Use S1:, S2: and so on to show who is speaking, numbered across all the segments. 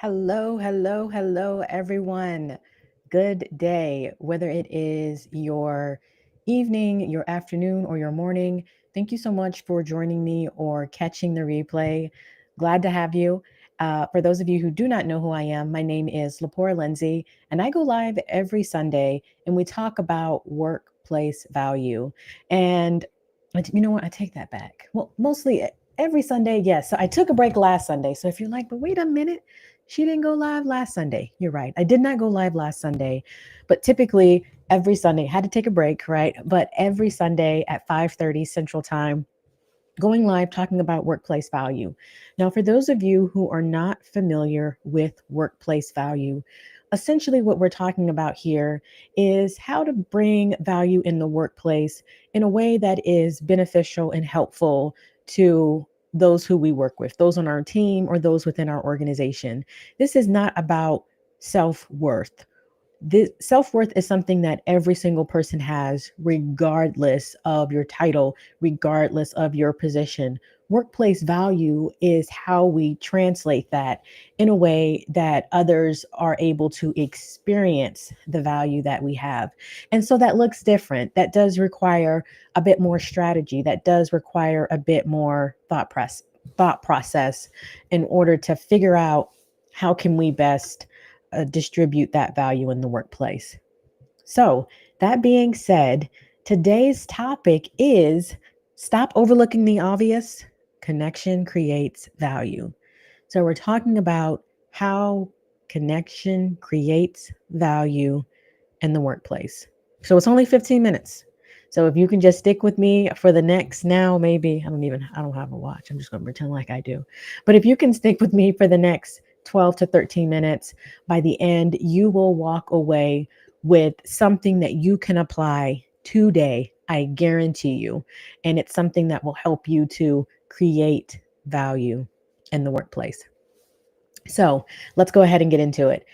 S1: Hello, hello, hello, everyone. Good day, whether it is your evening, your afternoon, or your morning. Thank you so much for joining me or catching the replay. Glad to have you. For those of you who do not know who I am, my name is Lepora Lindsay, and I go live every Sunday and we talk about workplace value. And you know what? I take that back. Well, mostly every Sunday, yes. So I took a break last Sunday. So if you're like, but wait a minute, she didn't go live last Sunday. You're right. I did not go live last Sunday, but typically every Sunday, had to take a break, right? But every Sunday at 5:30 Central Time, going live talking about workplace value. Now, for those of you who are not familiar with workplace value, essentially what we're talking about here is how to bring value in the workplace in a way that is beneficial and helpful to those who we work with, those on our team or those within our organization. This is not about self worth. This self-worth is something that every single person has, regardless of your title, regardless of your position. Workplace value is how we translate that in a way that others are able to experience the value that we have. And so that looks different. That does require a bit more strategy. That does require a bit more thought process in order to figure out how can we best distribute that value in the workplace. So, that being said, today's topic is stop overlooking the obvious. Connection creates value. So, we're talking about how connection creates value in the workplace. So, it's only 15 minutes. So, if you can just stick with me for the next now, maybe I don't have a watch. I'm just going to pretend like I do. But if you can stick with me for the next 12 to 13 minutes, by the end, you will walk away with something that you can apply today. I guarantee you. And it's something that will help you to create value in the workplace. So let's go ahead and get into it.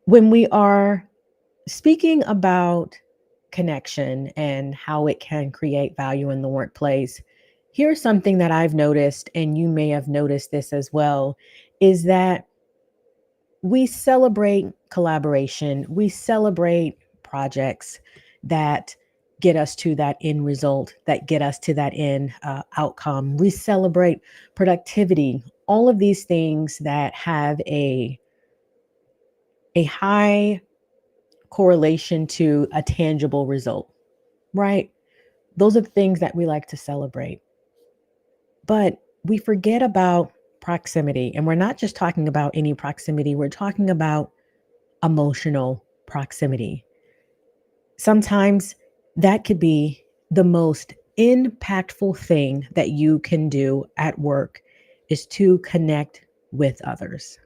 S1: When we are speaking about connection and how it can create value in the workplace, here's something that I've noticed, and you may have noticed this as well, is that we celebrate collaboration, we celebrate projects that get us to that end result, that get us to that end outcome. We celebrate productivity, all of these things that have a high correlation to a tangible result, right? Those are the things that we like to celebrate. But we forget about proximity. And we're not just talking about any proximity, we're talking about emotional proximity. Sometimes that could be the most impactful thing that you can do at work is to connect with others.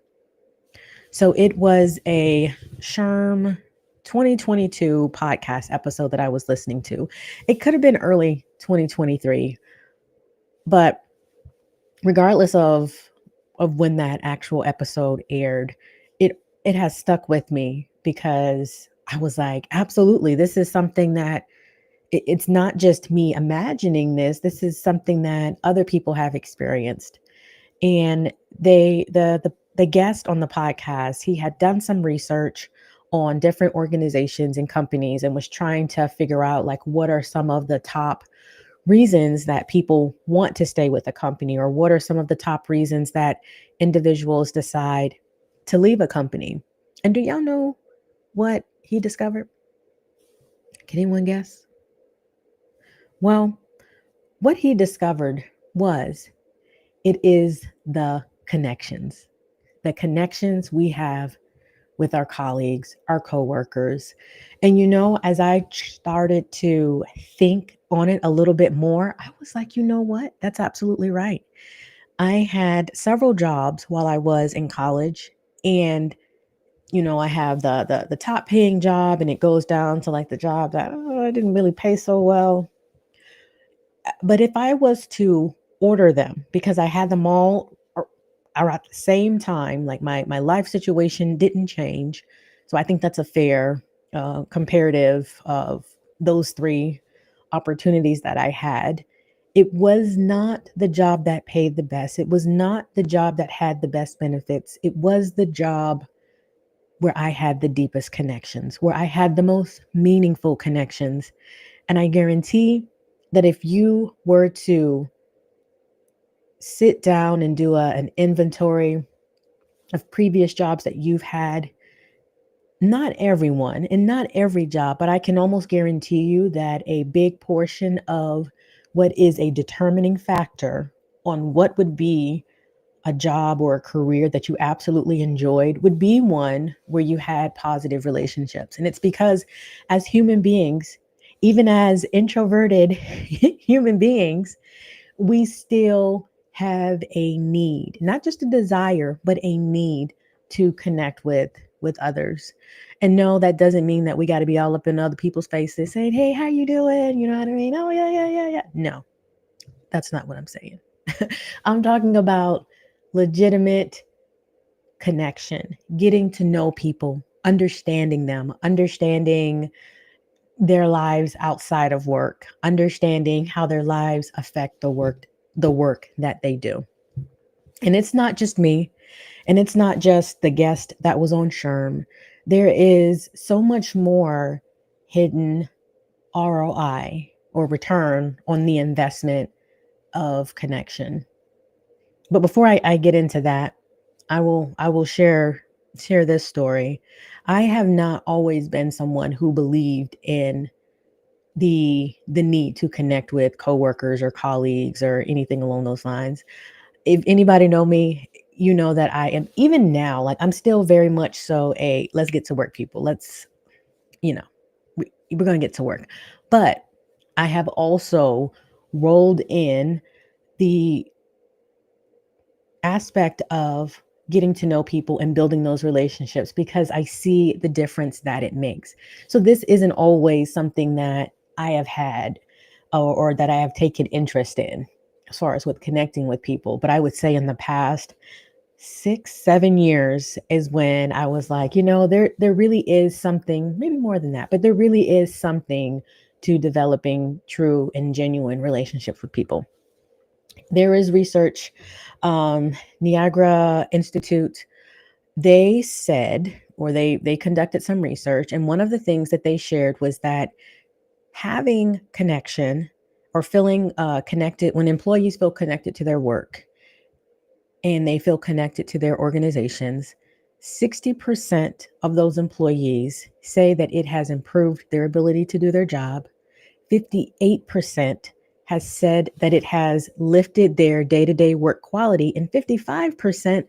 S1: So it was a Sherm 2022 podcast episode that I was listening to. It could have been early 2023, but regardless of when that actual episode aired, it has stuck with me because I was like, absolutely, this is something that it's not just me imagining this. This is something that other people have experienced. And the guest on the podcast, he had done some research on different organizations and companies and was trying to figure out like what are some of the top reasons that people want to stay with a company, or what are some of the top reasons that individuals decide to leave a company. And do y'all know what he discovered? Can anyone guess? Well, what he discovered was it is the connections we have with our colleagues, our coworkers. And as I started to think on it a little bit more, I was like, you know what? That's absolutely right. I had several jobs while I was in college, and I have the top paying job, and it goes down to like the job that I didn't really pay so well. But if I was to order them, because I had them all are at the same time, like my life situation didn't change. So I think that's a fair comparative of those three opportunities that I had. It was not the job that paid the best. It was not the job that had the best benefits. It was the job where I had the deepest connections, where I had the most meaningful connections. And I guarantee that if you were to sit down and do an inventory of previous jobs that you've had, not everyone and not every job, but I can almost guarantee you that a big portion of what is a determining factor on what would be a job or a career that you absolutely enjoyed would be one where you had positive relationships. And it's because as human beings, even as introverted human beings, we still have a need, not just a desire, but a need to connect with others. And no, that doesn't mean that we got to be all up in other people's faces saying, "Hey, how you doing?" You know what I mean? Oh, yeah, yeah, yeah, yeah. No, that's not what I'm saying. I'm talking about legitimate connection, getting to know people, understanding them, understanding their lives outside of work, understanding how their lives affect the work that they do. And it's not just me, and it's not just the guest that was on Sherm. There is so much more hidden ROI or return on the investment of connection. But before I get into that, I will share this story. I have not always been someone who believed in the need to connect with coworkers or colleagues or anything along those lines. If anybody know me, you know that I am, even now, like I'm still very much so a let's get to work people. Let's, you know, we're going to get to work. But I have also rolled in the aspect of getting to know people and building those relationships because I see the difference that it makes. So this isn't always something that I have had or that I have taken interest in as far as with connecting with people. But I would say in the past 6, 7 years is when I was like, there really is something, maybe more than that, but there really is something to developing true and genuine relationships with people. There is research, Niagara Institute, they said, or they conducted some research, and one of the things that they shared was that having connection or feeling connected, when employees feel connected to their work and they feel connected to their organizations, 60% of those employees say that it has improved their ability to do their job. 58% has said that it has lifted their day to day work quality, and 55%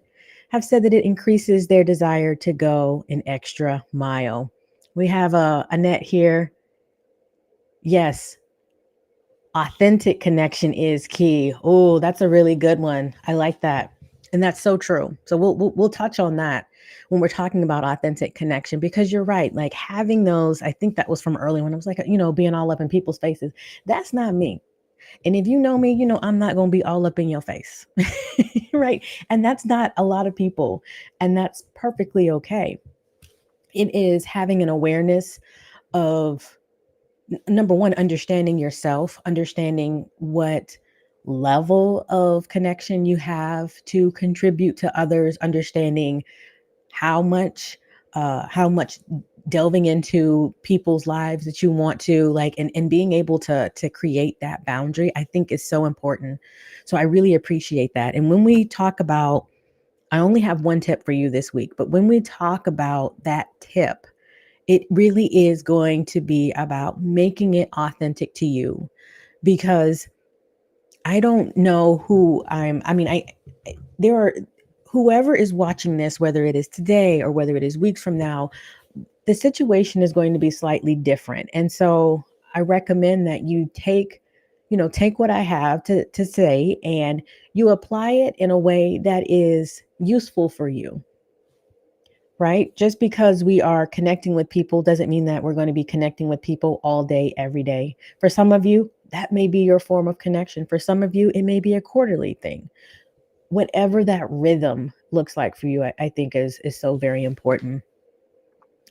S1: have said that it increases their desire to go an extra mile. We have Annette here. Yes, authentic connection is key. Oh, that's a really good one. I like that. And that's so true. So we'll touch on that when we're talking about authentic connection because you're right. Like having those, I think that was from early when I was like, being all up in people's faces. That's not me. And if you know me, I'm not going to be all up in your face. Right? And that's not a lot of people, and that's perfectly okay. It is having an awareness of number one, understanding yourself, understanding what level of connection you have to contribute to others, understanding how much how much delving into people's lives that you want to like, and being able to create that boundary, I think is so important. So I really appreciate that. And when we talk about, I only have one tip for you this week, but when we talk about that tip, it really is going to be about making it authentic to you because I don't know who I mean, there are, whoever is watching this, whether it is today or whether it is weeks from now, the situation is going to be slightly different. And so I recommend that you take what I have to say and you apply it in a way that is useful for you. Right? Just because we are connecting with people doesn't mean that we're going to be connecting with people all day, every day. For some of you, that may be your form of connection. For some of you, it may be a quarterly thing. Whatever that rhythm looks like for you, I think is so very important.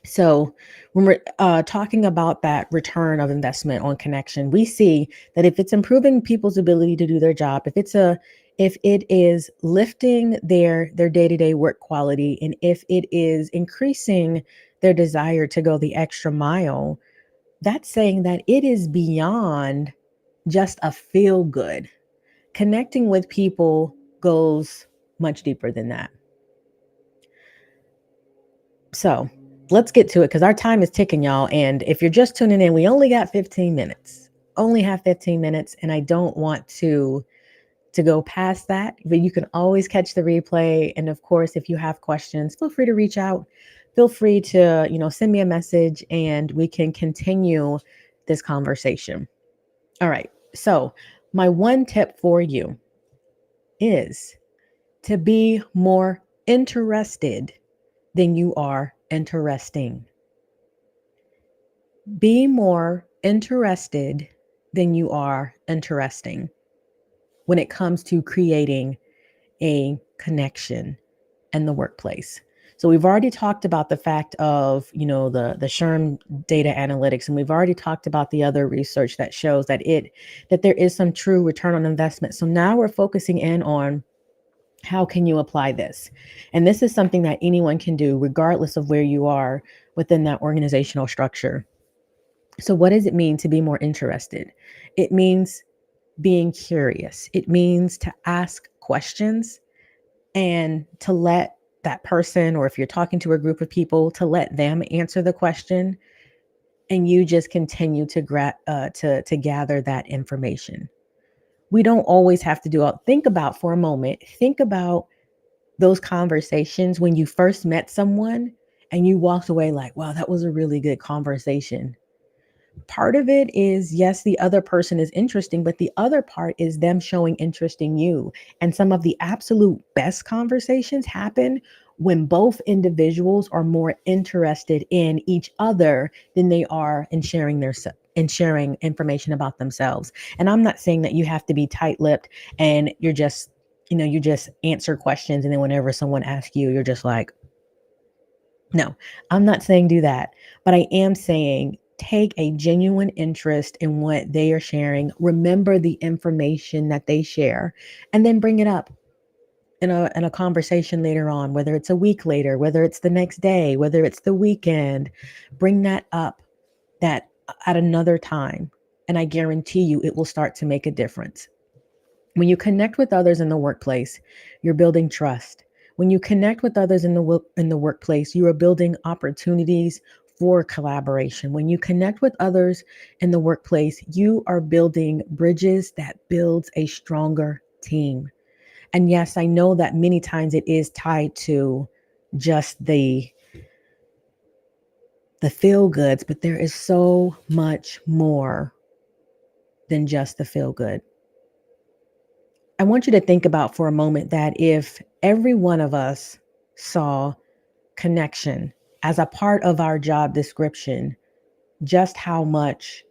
S1: So, when we're talking about that return of investment on connection, we see that if it's improving people's ability to do their job, if it is lifting their day-to-day work quality, and if it is increasing their desire to go the extra mile, that's saying that it is beyond just a feel good. Connecting with people goes much deeper than that. So let's get to it because our time is ticking, y'all. And if you're just tuning in, we only got 15 minutes. Only have 15 minutes, and I don't want to go past that. But you can always catch the replay. And of course, if you have questions, feel free to reach out. Feel free to, send me a message and we can continue this conversation. All right. So my one tip for you is to be more interested than you are interesting. Be more interested than you are interesting when it comes to creating a connection in the workplace. So we've already talked about the fact of, the SHRM data analytics, and we've already talked about the other research that shows that there is some true return on investment. So now we're focusing in on how can you apply this? And this is something that anyone can do regardless of where you are within that organizational structure. So, what does it mean to be more interested? It means being curious, it means to ask questions and to let that person, or if you're talking to a group of people, to let them answer the question and you just continue to gather that information. We don't always have to do it. Think about those conversations when you first met someone and you walked away like, wow, that was a really good conversation. Part of it is, yes, the other person is interesting, but the other part is them showing interest in you. And some of the absolute best conversations happen when both individuals are more interested in each other than they are in sharing information about themselves. And I'm not saying that you have to be tight-lipped and you just answer questions, and then whenever someone asks you, you're just like, no, I'm not saying do that, but I am saying take a genuine interest in what they are sharing. Remember the information that they share, and then bring it up in a conversation later on, whether it's a week later, whether it's the next day, whether it's the weekend. Bring that up that at another time, and I guarantee you it will start to make a difference. When you connect with others in the workplace, you're building trust. When you connect with others in the workplace, you are building opportunities for collaboration. When you connect with others in the workplace, you are building bridges that builds a stronger team. And yes, I know that many times it is tied to just the feel goods, but there is so much more than just the feel good. I want you to think about for a moment that if every one of us saw connection as a part of our job description, just how much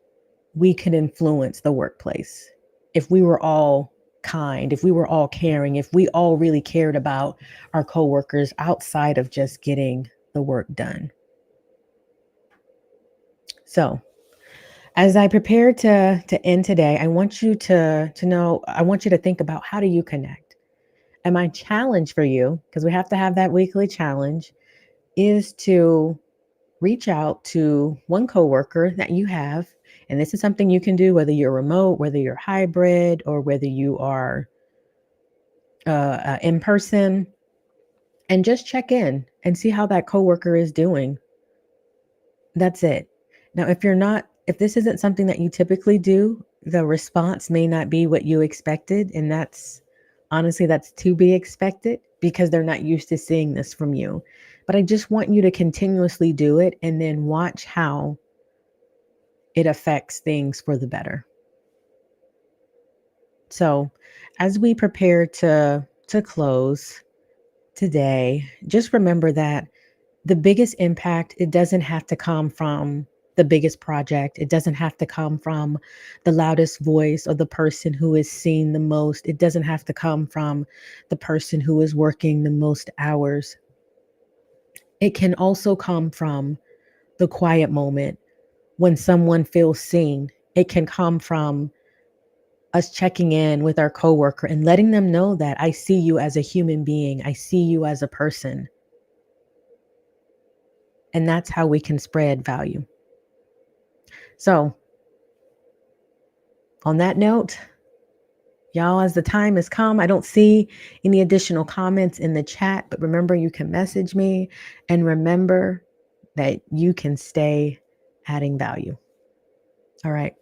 S1: we could influence the workplace. If we were all kind, if we were all caring, if we all really cared about our coworkers outside of just getting the work done. So, as I prepare to end today, I want you to know, I want you to think about, how do you connect? And my challenge for you, because we have to have that weekly challenge, is to reach out to one coworker that you have. And this is something you can do whether you're remote, whether you're hybrid, or whether you are in person, and just check in and see how that coworker is doing. That's it. Now, if this isn't something that you typically do, the response may not be what you expected. And that's to be expected because they're not used to seeing this from you. But I just want you to continuously do it and then watch how it affects things for the better. So, as we prepare to close today, just remember that the biggest impact, it doesn't have to come from the biggest project. It doesn't have to come from the loudest voice or the person who is seen the most. It doesn't have to come from the person who is working the most hours. It can also come from the quiet moment when someone feels seen. It can come from us checking in with our coworker and letting them know that I see you as a human being, I see you as a person. And that's how we can spread value. So, on that note, y'all, as the time has come, I don't see any additional comments in the chat, but remember, you can message me, and remember that you can stay adding value. All right.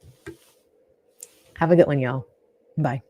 S1: Have a good one, y'all. Bye.